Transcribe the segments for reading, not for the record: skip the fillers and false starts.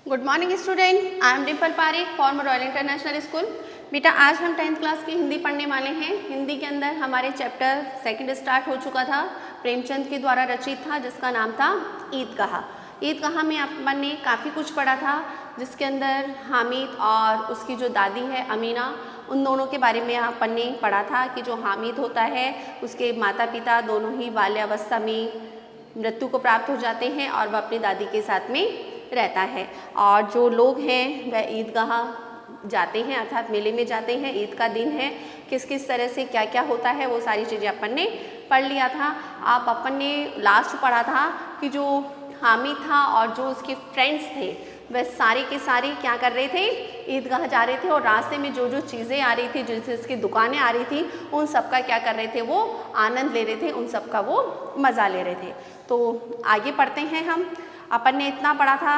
Good morning student, I am Dimple Parekh form royal international school. बेटा आज हम 10th क्लास की हिंदी पढ़ने वाले हैं। हिंदी के अंदर हमारे चैप्टर 2 स्टार्ट हो चुका था, प्रेमचंद के द्वारा रचित था, जिसका नाम था ईदगाह। ईदगाह में अपन ने काफ़ी कुछ पढ़ा था, जिसके अंदर हामिद और उसकी जो दादी है अमीना, उन दोनों के बारे में अपन ने पढ़ा था कि जो हामिद होता है उसके माता पिता दोनों ही बाल्यावस्था में मृत्यु को प्राप्त हो जाते हैं और वह अपनी दादी के साथ में रहता है। और जो लोग हैं वह ईदगाह जाते हैं, अर्थात मेले में जाते हैं। ईद का दिन है, किस किस तरह से क्या क्या होता है वो सारी चीज़ें अपन ने पढ़ लिया था। आप अपन ने लास्ट पढ़ा था कि जो हामिद था और जो उसके फ्रेंड्स थे वह सारे के सारे क्या कर रहे थे, ईदगाह जा रहे थे और रास्ते में जो जो चीज़ें आ रही थी, जैसे उसकी दुकानें आ रही थी, उन सब का क्या कर रहे थे, वो आनंद ले रहे थे, उन सब का वो मज़ा ले रहे थे। तो आगे पढ़ते हैं हम। अपन ने इतना पढ़ा था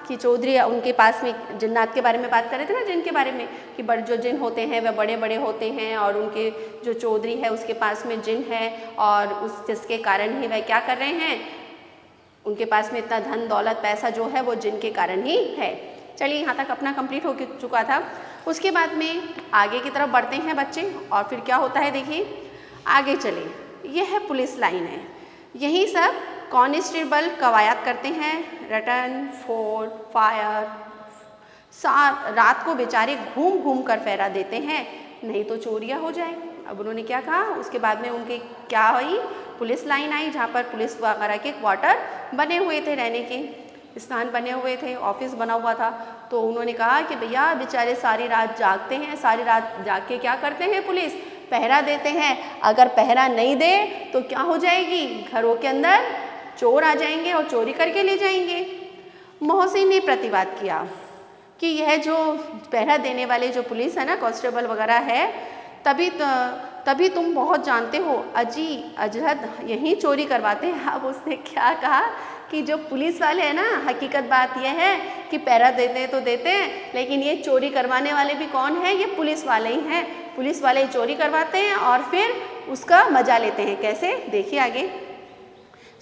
कि चौधरी उनके पास में जिन्नात के बारे में बात कर रहे थे ना, जिन के बारे में कि बड़े जो जिन होते हैं वह बड़े बड़े होते हैं और उनके जो चौधरी है उसके पास में जिन है और उस जिसके कारण ही वह क्या कर रहे हैं, उनके पास में इतना धन दौलत पैसा जो है वो जिन के कारण ही है। चलिए यहाँ तक अपना कंप्लीट हो चुका था। उसके बाद में आगे की तरफ बढ़ते हैं बच्चे, और फिर क्या होता है देखिए, आगे चले। यह है पुलिस लाइन है, यही सब कॉन्स्टेबल कवायद करते हैं, रिटर्न फोर्ड फायर। रात को बेचारे घूम घूम कर पहरा देते हैं, नहीं तो चोरियाँ हो जाए। अब उन्होंने क्या कहा, उसके बाद में उनके क्या हुई, पुलिस लाइन आई, जहाँ पर पुलिस वगैरह के क्वार्टर बने हुए थे, रहने के स्थान बने हुए थे, ऑफिस बना हुआ था। तो उन्होंने कहा कि भैया बेचारे सारी रात जागते हैं, सारी रात जाग के क्या करते हैं, पुलिस पहरा देते हैं। अगर पहरा नहीं दे तो क्या हो जाएगी, घरों के अंदर चोर आ जाएंगे और चोरी करके ले जाएंगे। मोहसिन ने प्रतिवाद किया कि यह जो पहरा देने वाले जो पुलिस है ना, कांस्टेबल वगैरह है, तभी तुम बहुत जानते हो, अजी अजहद यहीं चोरी करवाते हैं। अब उसने क्या कहा कि जो पुलिस वाले हैं ना, हकीकत बात यह है कि पहरा देते हैं तो देते हैं, लेकिन ये चोरी करवाने वाले भी कौन है, ये पुलिस वाले ही हैं। पुलिस वाले चोरी करवाते हैं और फिर उसका मजा लेते हैं। कैसे, देखिए आगे।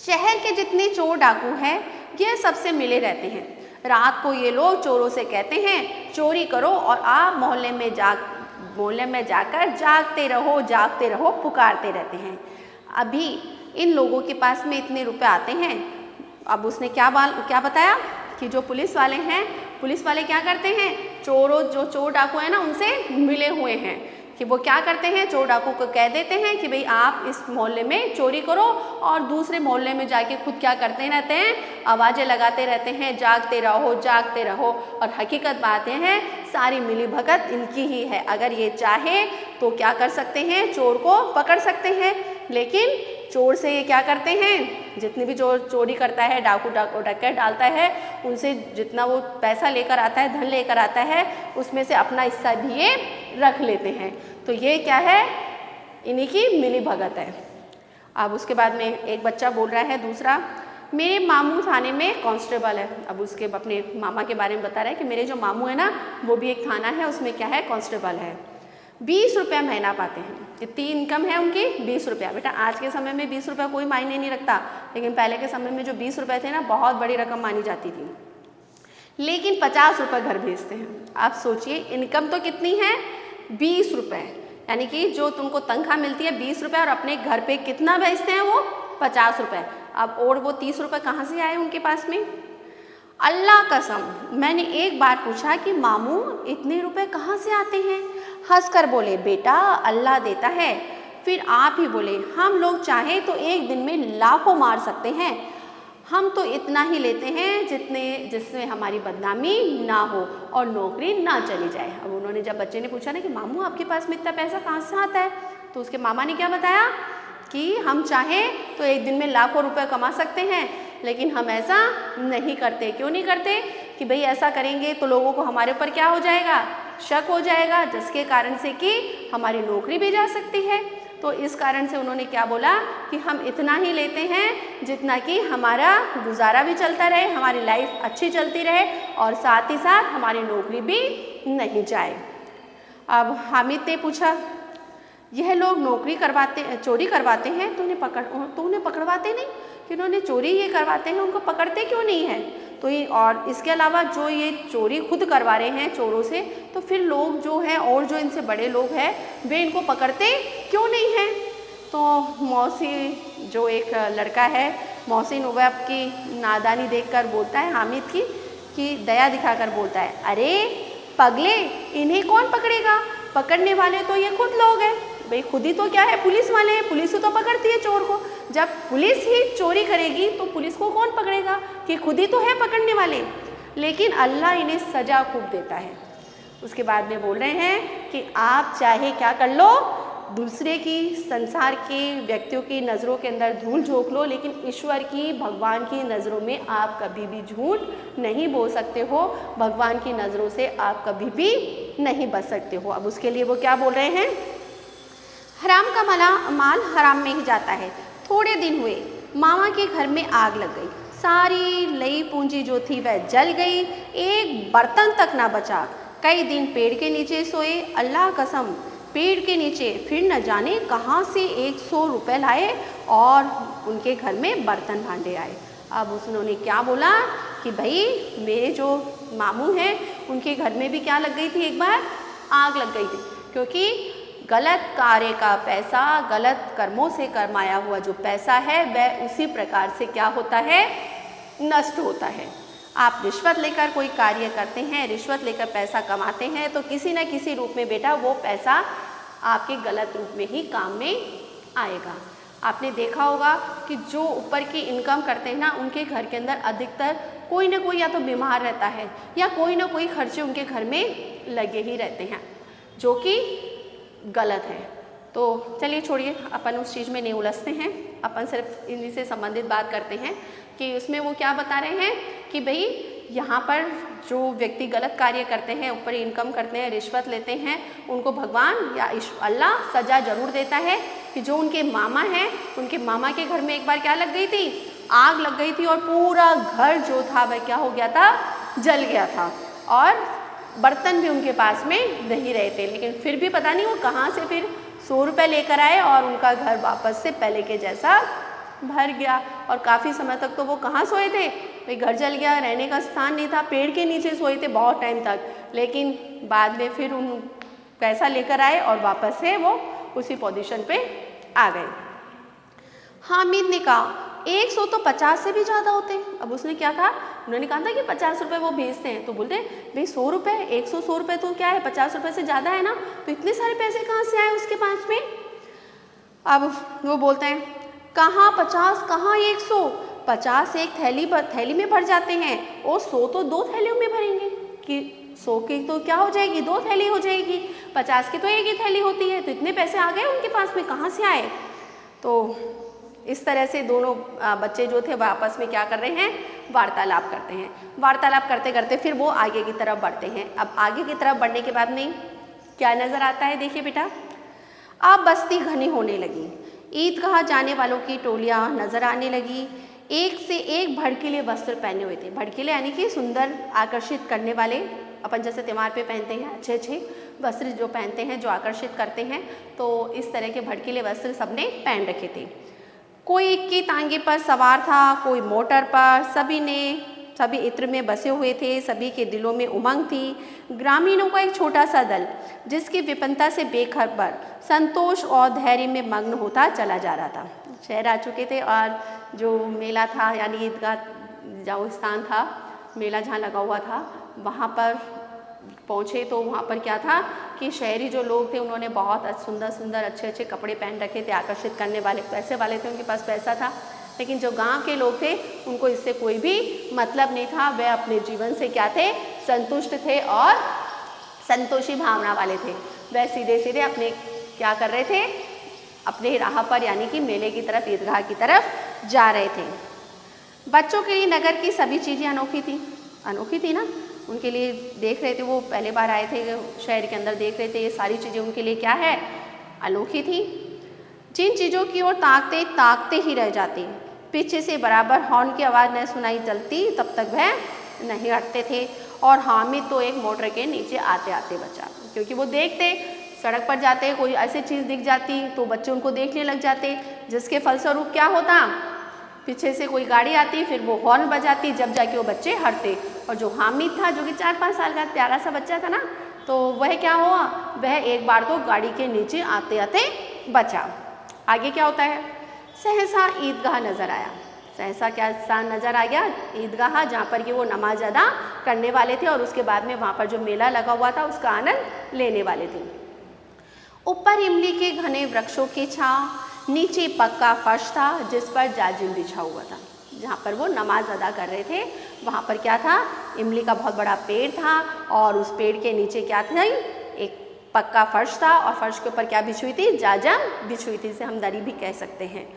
शहर के जितने चोर डाकू हैं ये सबसे मिले रहते हैं। रात को ये लोग चोरों से कहते हैं चोरी करो और आप मोहल्ले में जाकर जागते रहो पुकारते रहते हैं। अभी इन लोगों के पास में इतने रुपए आते हैं। अब उसने क्या बताया कि जो पुलिस वाले हैं, पुलिस वाले क्या करते हैं, जो चोर डाकू हैं ना, उनसे मिले हुए हैं कि वो क्या करते हैं, चोर डाकू को कह देते हैं कि भाई आप इस मोहल्ले में चोरी करो, और दूसरे मोहल्ले में जाके खुद क्या करते रहते हैं, आवाज़ें लगाते रहते हैं, जागते रहो। और हकीकत बात यह है, सारी मिली भगत इनकी ही है। अगर ये चाहे तो क्या कर सकते हैं, चोर को पकड़ सकते हैं, लेकिन चोर से ये क्या करते हैं, जितनी भी चोर चोरी करता है, डाकू डकैत डालता है, उनसे जितना वो पैसा लेकर आता है, धन लेकर आता है, उसमें से अपना हिस्सा भी ये रख लेते हैं। तो ये क्या है, इन्हीं की मिली भगत है। अब उसके बाद में एक बच्चा बोल रहा है, दूसरा, मेरे मामू थाने में कांस्टेबल है। अब उसके अपने मामा के बारे में बता रहा है कि मेरे जो मामू है ना, वो भी एक थाना है, उसमें क्या है, कांस्टेबल है। 20 रुपया महीना पाते हैं। इतनी इनकम है उनकी, 20 रुपया। बेटा आज के समय में 20 रुपया कोई मायने नहीं रखता, लेकिन पहले के समय में जो 20 रुपये थे ना, बहुत बड़ी रकम मानी जाती थी। लेकिन 50 रुपये घर भेजते हैं। आप सोचिए इनकम तो कितनी है, 20 रुपये, यानी कि जो तुमको तनख्वाह मिलती है 20 रुपये, और अपने घर पे कितना भेजते हैं वो, 50 रुपये। अब और वो 30 रुपये कहाँ से आए उनके पास में। अल्लाह कसम, मैंने एक बार पूछा कि मामू इतने रुपए कहाँ से आते हैं। हंसकर बोले, बेटा अल्लाह देता है। फिर आप ही बोले, हम लोग चाहे तो एक दिन में लाखों मार सकते हैं, हम तो इतना ही लेते हैं जिसमें हमारी बदनामी ना हो और नौकरी ना चली जाए। अब उन्होंने, जब बच्चे ने पूछा ना कि मामू आपके पास में इतना पैसा कहाँ से आता है, तो उसके मामा ने क्या बताया कि हम चाहें तो एक दिन में लाखों रुपए कमा सकते हैं, लेकिन हम ऐसा नहीं करते। क्यों नहीं करते, कि भाई ऐसा करेंगे तो लोगों को हमारे ऊपर क्या हो जाएगा, शक हो जाएगा, जिसके कारण से कि हमारी नौकरी भी जा सकती है। तो इस कारण से उन्होंने क्या बोला कि हम इतना ही लेते हैं जितना कि हमारा गुजारा भी चलता रहे, हमारी लाइफ अच्छी चलती रहे, और साथ ही साथ हमारी नौकरी भी नहीं जाए। अब हामिद ने पूछा, यह लोग चोरी करवाते हैं तो उन्हें पकड़वाते नहीं, कि उन्होंने चोरी ये करवाते हैं, उनको पकड़ते क्यों नहीं है। तो ये और इसके अलावा जो ये चोरी खुद करवा रहे हैं चोरों से, तो फिर लोग जो हैं और जो इनसे बड़े लोग हैं वे इनको पकड़ते क्यों नहीं हैं। तो मौसी जो एक लड़का है, मोहसिन उवैब की नादानी देखकर बोलता है हामिद की कि दया दिखाकर बोलता है, अरे पगले, इन्हें कौन पकड़ेगा, पकड़ने वाले तो ये खुद लोग हैं। भाई खुद ही तो क्या है, पुलिस वाले हैं, पुलिस तो पकड़ती है चोर को। जब पुलिस ही चोरी करेगी तो पुलिस को कौन पकड़ेगा, कि खुद ही तो है पकड़ने वाले। लेकिन अल्लाह इन्हें सजा खूब देता है। उसके बाद में बोल रहे हैं कि आप चाहे क्या कर लो, दूसरे की, संसार के व्यक्तियों की नज़रों के अंदर धूल झोंक लो, लेकिन ईश्वर की, भगवान की नज़रों में आप कभी भी झूठ नहीं बोल सकते हो, भगवान की नज़रों से आप कभी भी नहीं बच सकते हो। अब उसके लिए वो क्या बोल रहे हैं, हराम का माल हराम में ही जाता है। थोड़े दिन हुए मामा के घर में आग लग गई, सारी लई पूंजी जो थी वह जल गई, एक बर्तन तक ना बचा। कई दिन पेड़ के नीचे सोए, अल्लाह कसम पेड़ के नीचे फिर न जाने कहाँ से 100 रुपये लाए और उनके घर में बर्तन भांडे आए। अब उन्होंने क्या बोला कि भाई मेरे जो मामू हैं उनके घर में भी क्या लग गई थी, एक बार आग लग गई थी, क्योंकि गलत कार्य का पैसा, गलत कर्मों से कमाया हुआ जो पैसा है वह उसी प्रकार से क्या होता है, नष्ट होता है। आप रिश्वत लेकर कोई कार्य करते हैं, रिश्वत लेकर पैसा कमाते हैं, तो किसी न किसी रूप में बेटा वो पैसा आपके गलत रूप में ही काम में आएगा। आपने देखा होगा कि जो ऊपर की इनकम करते हैं ना, उनके घर के अंदर अधिकतर कोई ना कोई या तो बीमार रहता है या कोई ना कोई खर्चे उनके घर में लगे ही रहते हैं, जो कि गलत है। तो चलिए छोड़िए, अपन उस चीज़ में नहीं उलझते हैं, अपन सिर्फ इन्हीं से संबंधित बात करते हैं कि उसमें वो क्या बता रहे हैं कि भाई यहाँ पर जो व्यक्ति गलत कार्य करते हैं, ऊपर इनकम करते हैं, रिश्वत लेते हैं, उनको भगवान या अल्लाह सज़ा ज़रूर देता है। कि जो उनके मामा हैं, उनके मामा के घर में एक बार क्या लग गई थी, आग लग गई थी और पूरा घर जो था वह क्या हो गया था, जल गया था और बर्तन भी उनके पास में नहीं रहे थे। लेकिन फिर भी पता नहीं वो कहाँ से फिर 100 रुपये लेकर आए और उनका घर वापस से पहले के जैसा भर गया। और काफ़ी समय तक तो वो कहाँ सोए थे, भाई घर जल गया, रहने का स्थान नहीं था, पेड़ के नीचे सोए थे बहुत टाइम तक। लेकिन बाद में फिर उन पैसा लेकर आए और वापस से वो उसी पोजीशन पे आ गए। हामिद ने कहा 100 तो 50 से भी ज़्यादा होते हैं। अब उसने क्या कहा, उन्होंने कहा था कि 50 रुपये वो भेजते हैं, तो बोलते भाई 100 रुपये, 100 रुपये तो क्या है, 50 रुपये से ज़्यादा है ना, तो इतने सारे पैसे कहाँ से आए उसके पास में। अब वो बोलते हैं कहाँ 50, कहाँ 100, 50 एक थैली में भर जाते हैं और 100 तो 2 थैलियों में भरेंगे, कि 100 की तो क्या हो जाएगी, 2 थैली हो जाएगी, 50 की तो एक ही थैली होती है, तो इतने पैसे आ गए उनके पास में, कहाँ से आए। तो इस तरह से दोनों बच्चे जो थे वह आपस में क्या कर रहे हैं, वार्तालाप करते हैं। वार्तालाप करते करते फिर वो आगे की तरफ बढ़ते हैं। अब आगे की तरफ बढ़ने के बाद में क्या नज़र आता है, देखिए बेटा, अब बस्ती घनी होने लगी, ईदगाह जाने वालों की टोलियाँ नज़र आने लगी, एक से एक भड़कीले वस्त्र पहने हुए थे। भड़कीले यानी कि सुंदर, आकर्षित करने वाले, अपन जैसे त्यौहार पे पहनते हैं अच्छे अच्छे वस्त्र जो पहनते हैं, जो आकर्षित करते हैं, तो इस तरह के भड़कीले वस्त्र सबने पहन रखे थे। कोई इक्की तांगे पर सवार था, कोई मोटर पर, सभी इत्र में बसे हुए थे, सभी के दिलों में उमंग थी। ग्रामीणों का एक छोटा सा दल जिसकी विपन्नता से बेखबर संतोष और धैर्य में मग्न होता चला जा रहा था। शहर आ चुके थे और जो मेला था, यानी ईदगाह जो स्थान था, मेला जहाँ लगा हुआ था, वहाँ पर पहुँचे तो वहाँ पर क्या था कि शहरी जो लोग थे उन्होंने बहुत सुंदर सुंदर अच्छे अच्छे कपड़े पहन रखे थे, आकर्षित करने वाले, पैसे वाले थे, उनके पास पैसा था। लेकिन जो गांव के लोग थे उनको इससे कोई भी मतलब नहीं था, वे अपने जीवन से क्या थे, संतुष्ट थे और संतोषी भावना वाले थे। वह सीधे सीधे अपने क्या कर रहे थे, अपने राह पर यानी कि मेले की तरफ, ईदगाह की तरफ जा रहे थे। बच्चों के लिए नगर की सभी चीज़ें अनोखी थी ना, उनके लिए देख रहे थे, वो पहले बार आए थे शहर के अंदर, देख रहे थे ये सारी चीज़ें उनके लिए क्या है, अनोखी थी। जिन चीज़ों की ओर ताकते ताकते ही रह जाते, पीछे से बराबर हॉर्न की आवाज़ न सुनाई चलती तब तक वह नहीं हटते थे। और हामिद तो एक मोटर के नीचे आते आते बचा, क्योंकि वो देखते, सड़क पर जाते, कोई ऐसी चीज़ दिख जाती तो बच्चे उनको देखने लग जाते, जिसके फलस्वरूप क्या होता, पीछे से कोई गाड़ी आती, फिर वो हॉर्न बजाती, जब जाके वो बच्चे हटते। और जो हामिद था, जो कि 4-5 साल का प्यारा सा बच्चा था ना, तो वह क्या हुआ, वह एक बार तो गाड़ी के नीचे आते आते बचा। आगे क्या होता है, सहसा ईदगाह नज़र आया। सहसा क्या स्थान नज़र आ गया, ईदगाह, जहाँ पर कि वो नमाज अदा करने वाले थे और उसके बाद में वहाँ पर जो मेला लगा हुआ था उसका आनंद लेने वाले थे। ऊपर इमली के घने वृक्षों की छाँव, नीचे पक्का फर्श था जिस पर जाजिम बिछा हुआ था। जहाँ पर वो नमाज अदा कर रहे थे वहाँ पर क्या था, इमली का बहुत बड़ा पेड़ था और उस पेड़ के नीचे क्या था, एक पक्का फर्श था और फर्श के ऊपर क्या बिछी हुई थी, जाजिम बिछी हुई थी, इसे हम दरी भी कह सकते हैं।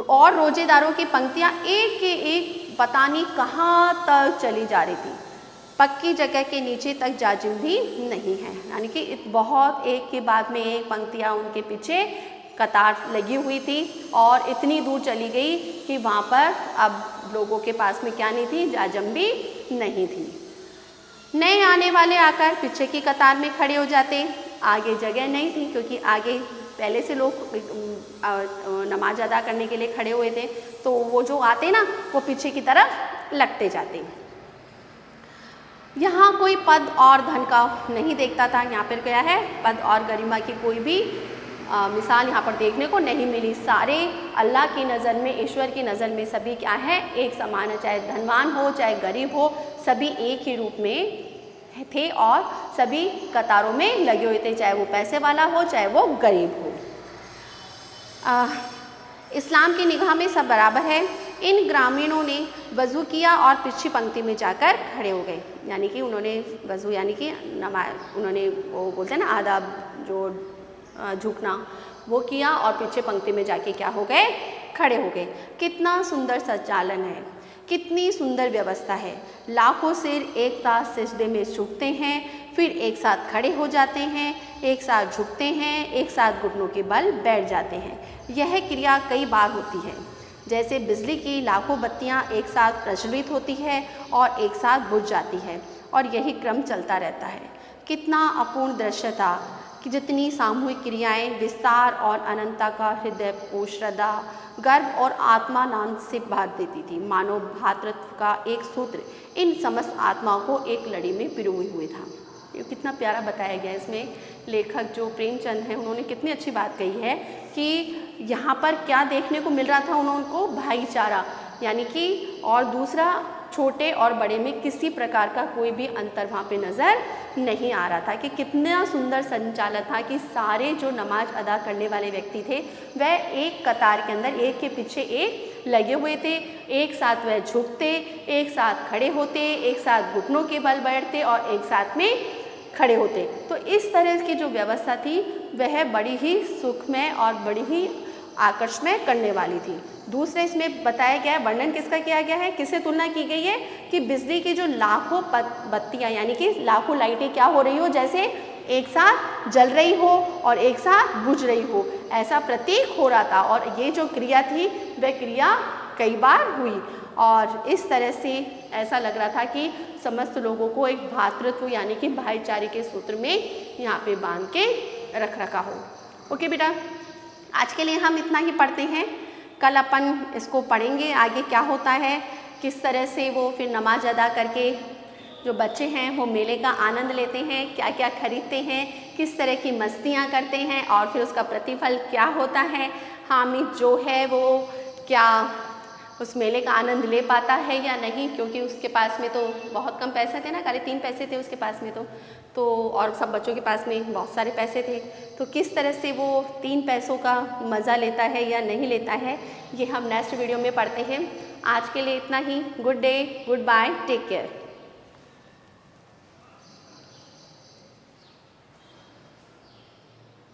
और रोजेदारों की पंक्तियाँ एक के एक पता नहीं कहाँ तक चली जा रही थी। पक्की जगह के नीचे तक जाजिम भी नहीं है, यानी कि बहुत एक के बाद में एक पंक्तियाँ उनके पीछे कतार लगी हुई थी और इतनी दूर चली गई कि वहाँ पर अब लोगों के पास में क्या नहीं थी, जाजिम भी नहीं थी। नए आने वाले आकर पीछे की कतार में खड़े हो जाते, आगे जगह नहीं थी क्योंकि आगे पहले से लोग नमाज अदा करने के लिए खड़े हुए थे, तो वो जो आते ना वो पीछे की तरफ लगते जाते। यहाँ कोई पद और धन का नहीं देखता था, यहाँ पर क्या है, पद और गरिमा की कोई भी मिसाल यहाँ पर देखने को नहीं मिली। सारे अल्लाह की नज़र में, ईश्वर की नज़र में सभी क्या है, एक समान है, चाहे धनवान हो चाहे गरीब हो, सभी एक ही रूप में थे और सभी कतारों में लगे हुए थे, चाहे वो पैसे वाला हो चाहे वो गरीब हो। इस्लाम की निगाह में सब बराबर है। इन ग्रामीणों ने वज़ू किया और पिछली पंक्ति में जाकर खड़े हो गए, यानी कि उन्होंने वज़ू यानी कि उन्होंने वो बोलते हैं ना आदाब, जो झुकना, वो किया और पीछे पंक्ति में जाके क्या हो गए, खड़े हो गए। कितना सुंदर संचालन है, कितनी सुंदर व्यवस्था है। लाखों सिर एक साथ सिजदे में झुकते हैं, फिर एक साथ खड़े हो जाते हैं, एक साथ झुकते हैं, एक साथ घुटनों के बल बैठ जाते हैं। यह क्रिया कई बार होती है, जैसे बिजली की लाखों बत्तियां एक साथ प्रज्वलित होती है और एक साथ बुझ जाती है, और यही क्रम चलता रहता है। कितना अपूर्ण दृश्य था कि जितनी सामूहिक क्रियाएं विस्तार और अनंतता का हृदय को श्रद्धा, गर्व और आत्मानंद से भर देती थी। मानव भातृत्व का एक सूत्र इन समस्त आत्माओं को एक लड़ी में पिरोए हुए था। ये कितना प्यारा बताया गया। इसमें लेखक जो प्रेमचंद हैं उन्होंने कितनी अच्छी बात कही है कि यहाँ पर क्या देखने को मिल रहा था उनको, भाईचारा, यानी कि और दूसरा छोटे और बड़े में किसी प्रकार का कोई भी अंतर वहाँ पे नज़र नहीं आ रहा था। कि कितना सुंदर संचालन था कि सारे जो नमाज अदा करने वाले व्यक्ति थे वह एक कतार के अंदर एक के पीछे एक लगे हुए थे, एक साथ वह झुकते, एक साथ खड़े होते, एक साथ घुटनों के बल बैठते और एक साथ में खड़े होते। तो इस तरह की जो व्यवस्था थी वह बड़ी ही सुखमय और बड़ी ही आकर्षमय करने वाली थी। दूसरे इसमें बताया गया है, वर्णन किसका किया गया है, किससे तुलना की गई है कि बिजली की जो लाखों बत्तियां यानी कि लाखों लाइटें क्या हो रही हो, जैसे एक साथ जल रही हो और एक साथ बुझ रही हो, ऐसा प्रतीक हो रहा था। और ये जो क्रिया थी वह क्रिया कई बार हुई और इस तरह से ऐसा लग रहा था कि समस्त लोगों को एक भातृत्व यानी कि भाईचारे के सूत्र में यहाँ पे बांध के रख रखा हो। ओके बेटा, आज के लिए हम इतना ही पढ़ते हैं। कल अपन इसको पढ़ेंगे आगे क्या होता है, किस तरह से वो फिर नमाज अदा करके जो बच्चे हैं वो मेले का आनंद लेते हैं, क्या क्या खरीदते हैं, किस तरह की मस्तियाँ करते हैं और फिर उसका प्रतिफल क्या होता है। हामिद जो है वो क्या उस मेले का आनंद ले पाता है या नहीं, क्योंकि उसके पास में तो बहुत कम पैसे थे ना, खाली 3 पैसे थे उसके पास में तो और सब बच्चों के पास में बहुत सारे पैसे थे। तो किस तरह से वो 3 पैसों का मज़ा लेता है या नहीं लेता है, ये हम नेक्स्ट वीडियो में पढ़ते हैं। आज के लिए इतना ही। Good day, goodbye, take care.